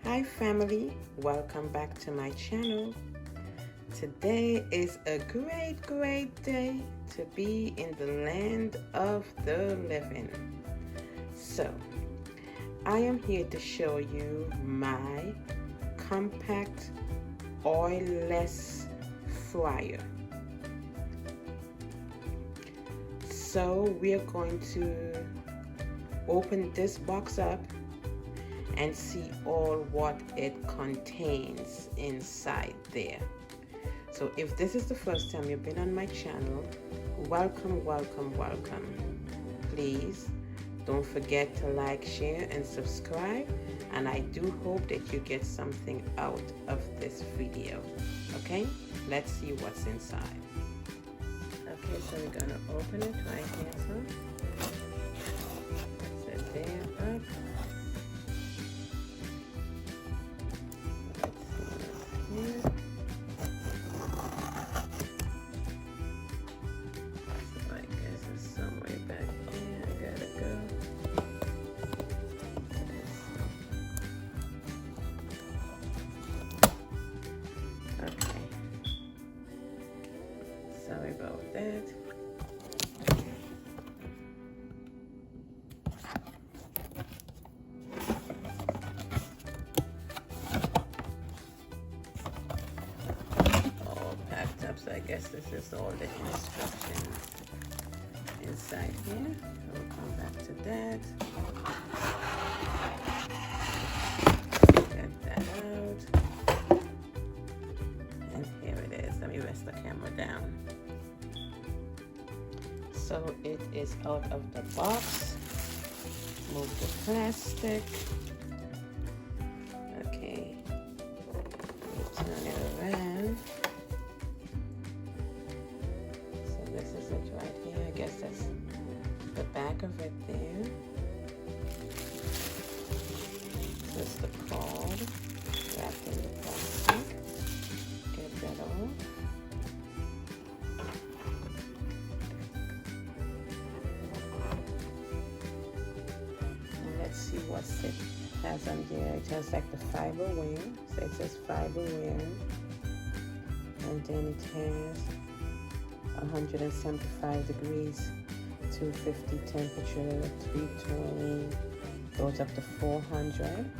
Hi family, welcome back to my channel. Today is a great day to be in the land of the living. So, I am here to show you my compact oilless fryer. So, we're going to open this box up and see all what it contains inside there. So if this is the first time you've been on my channel, welcome. Please don't forget to like, share, and subscribe, and I do hope that you get something out of this video. Okay, let's see what's inside. Okay, so we're gonna open it right here. So that's it there up. Sorry about that. All packed up, so I guess this is all the instructions inside here. We'll come back to that. Get that out. And here it is. Let me rest the camera down. So it is out of the box. Move the plastic. Okay. Turn it around. So this is it right here. I guess that's the back of it there. This is the cord wrapped in the plastic. Get that off. See what it has on there. It has like the fiber wear, so it says fiber wear, and then it has 175 degrees, 250 temperature, 320, goes up to 400.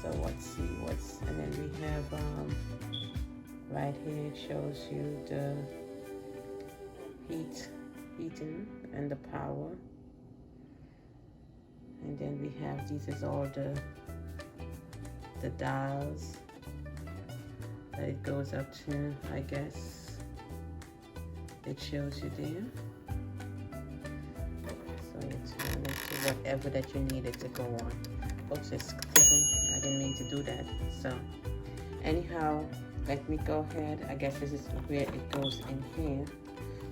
So let's see what's, and then we have right here it shows you the heating and the power. And then we have, these is all the dials that it goes up to, I guess. It shows you there. So you turn it to whatever that you need it to go on. Oops, it's clicking. I didn't mean to do that. So anyhow, let me go ahead. I guess this is where it goes in here.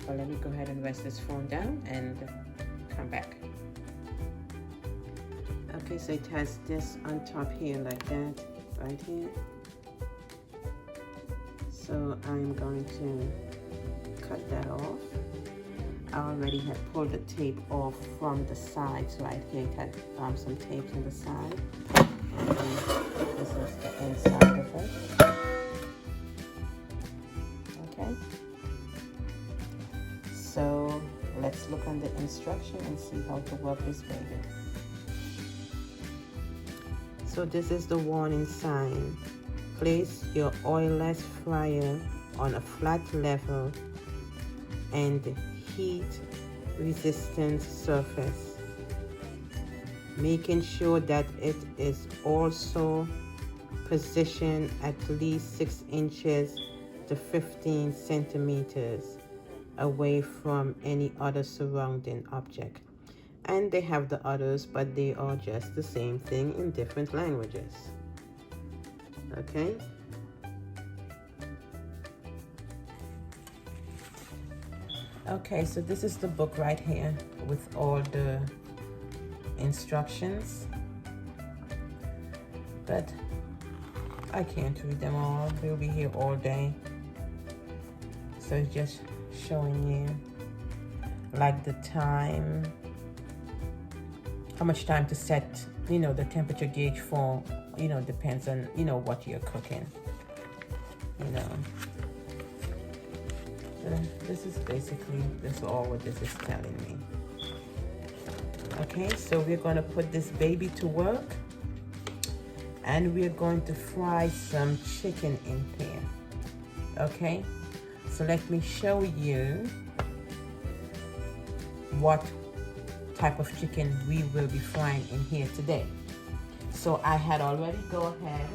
But let me go ahead and rest this phone down and come back. Okay, so it has this on top here like that, right here. So I'm going to cut that off. I already had pulled the tape off from the sides right here. It had some tape on the side. And this is the inside of it. Okay. So let's look on the instruction and see how to work this baby. So this is the warning sign. Place your oilless fryer on a flat level and heat resistant surface, making sure that it is also positioned at least 6 inches to 15 centimeters away from any other surrounding object. And they have the others, but they are just the same thing in different languages. Okay. Okay, so this is the book right here with all the instructions. But I can't read them all. We'll be here all day. So it's just showing you like the time, how much time to set, you know, the temperature gauge for, you know, depends on, you know, what you're cooking, you know. This is basically, this is all what this is telling me. Okay, so we're going to put this baby to work, and we're going to fry some chicken in here. Okay, so let me show you what type of chicken we will be frying in here today. So I had already go ahead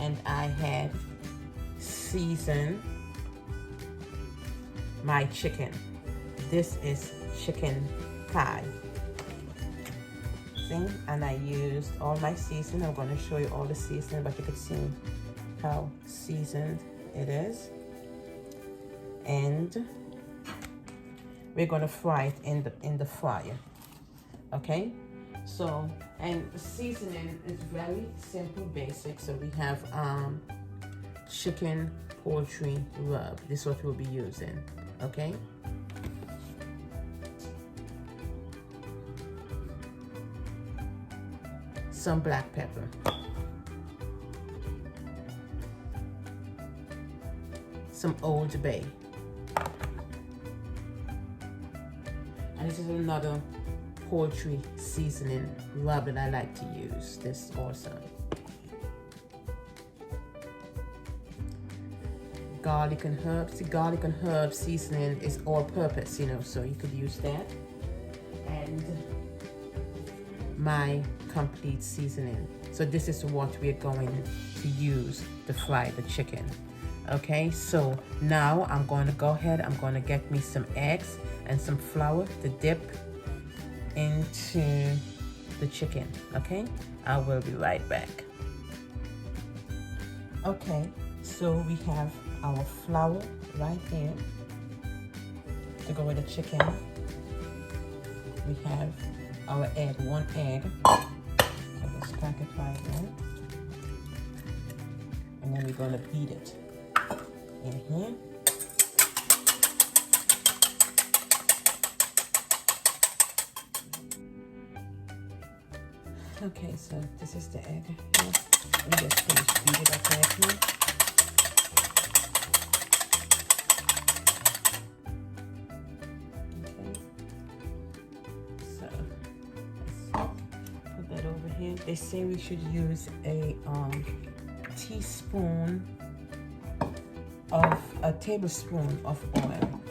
and I had seasoned my chicken. This is chicken thigh. See? And I used all my seasoning. I'm going to show you all the seasoning, but you can see how seasoned it is. And we're going to fry it in the fryer. Okay? So, and seasoning is very simple, basic. So we have chicken poultry rub. This is what we'll be using. Okay? Some black pepper. Some Old Bay. And this is another poultry seasoning rub that I like to use. This also. Garlic and herbs. The garlic and herb seasoning is all purpose, you know, so you could use that. And my complete seasoning. So this is what we're going to use to fry the chicken. Okay, so now I'm going to go ahead, I'm going to get me some eggs and some flour to dip into the chicken. Okay, I will be right back. Okay, so we have our flour right here to go with the chicken. We have our egg, one egg. So let's crack it right there. And then we're going to beat it in here. Okay, so this is the egg here. We just finish beat it up right here. They say we should use a tablespoon of oil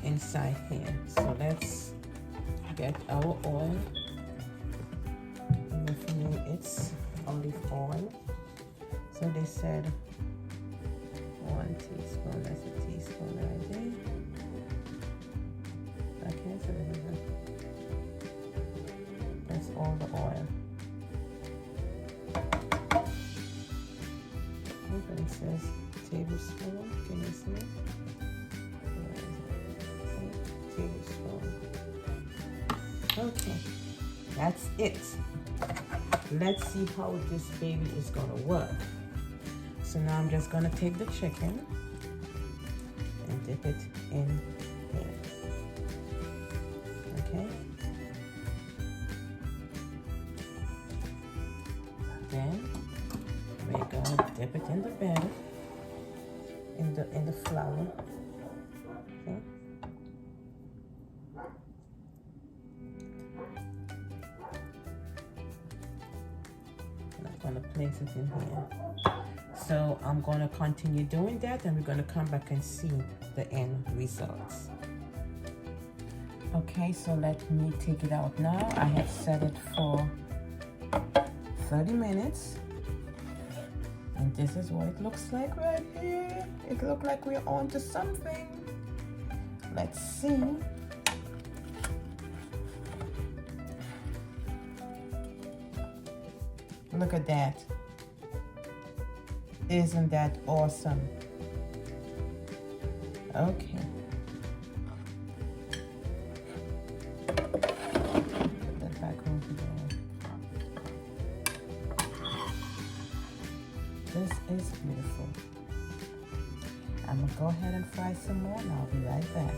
inside here. So let's get our oil. With me, it's olive oil. So they said 1 teaspoon. That's a teaspoon right there. Okay, so that's all the oil. But it says tablespoon. Can you see it? Tablespoon. Okay, that's it. Let's see how this baby is gonna work. So now I'm just gonna take the chicken and dip it in here. Okay. Then we're gonna dip it in the batter, in the flour. Okay. And I'm gonna place it in here. So I'm gonna continue doing that, and we're gonna come back and see the end results. Okay, so let me take it out now. I have set it for 30 minutes. And this is what it looks like right here. It looks like we're on to something. Let's see. Look at that. Isn't that awesome? Okay. Put that back over there. This is beautiful. I'm gonna go ahead and fry some more and I'll be right back.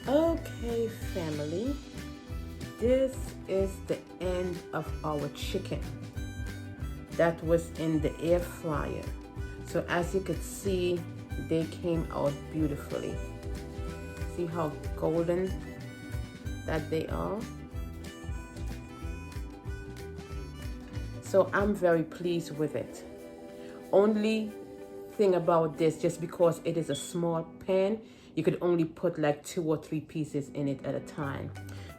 Okay, family. this is the end of our chicken that was in the air fryer. So as you could see, they came out beautifully. See how golden that they are? So I'm very pleased with it. Only thing about this, just because it is a small pan, you could only put like 2 or 3 pieces in it at a time.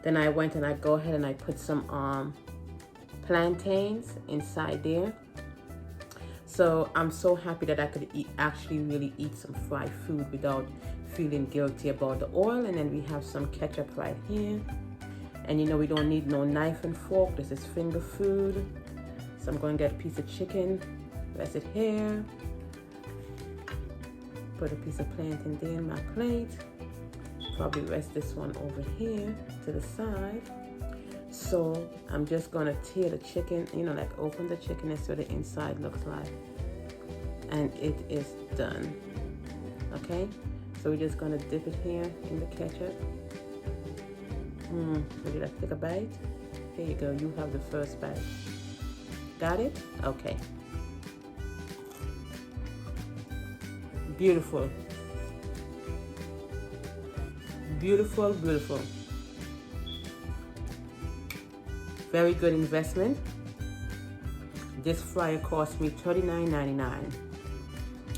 Then I went and I go ahead and I put some plantains inside there. So I'm so happy that I could actually really eat some fried food without feeling guilty about the oil. And then we have some ketchup right here. And you know, we don't need no knife and fork. This is finger food. So I'm going to get a piece of chicken, rest it here. Put a piece of plantain there in my plate. Probably rest this one over here to the side. So I'm just gonna tear the chicken, you know, like open the chicken and see what the inside looks like. And it is done. Okay, so we're just gonna dip it here in the ketchup. Would you like to take a bite? Here you go, you have the first bite. Got it? Okay. Beautiful. Beautiful, beautiful. Very good investment. This fryer cost me $39.99.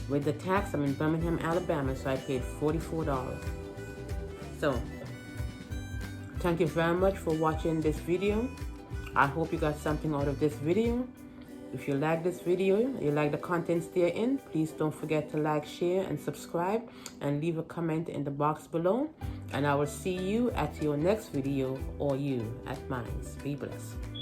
With the tax, I'm in Birmingham, Alabama, so I paid $44. So, thank you very much for watching this video. I hope you got something out of this video. If you like this video, you like the contents therein, please don't forget to like, share, and subscribe, and leave a comment in the box below. And I will see you at your next video, or you at mine. Be blessed.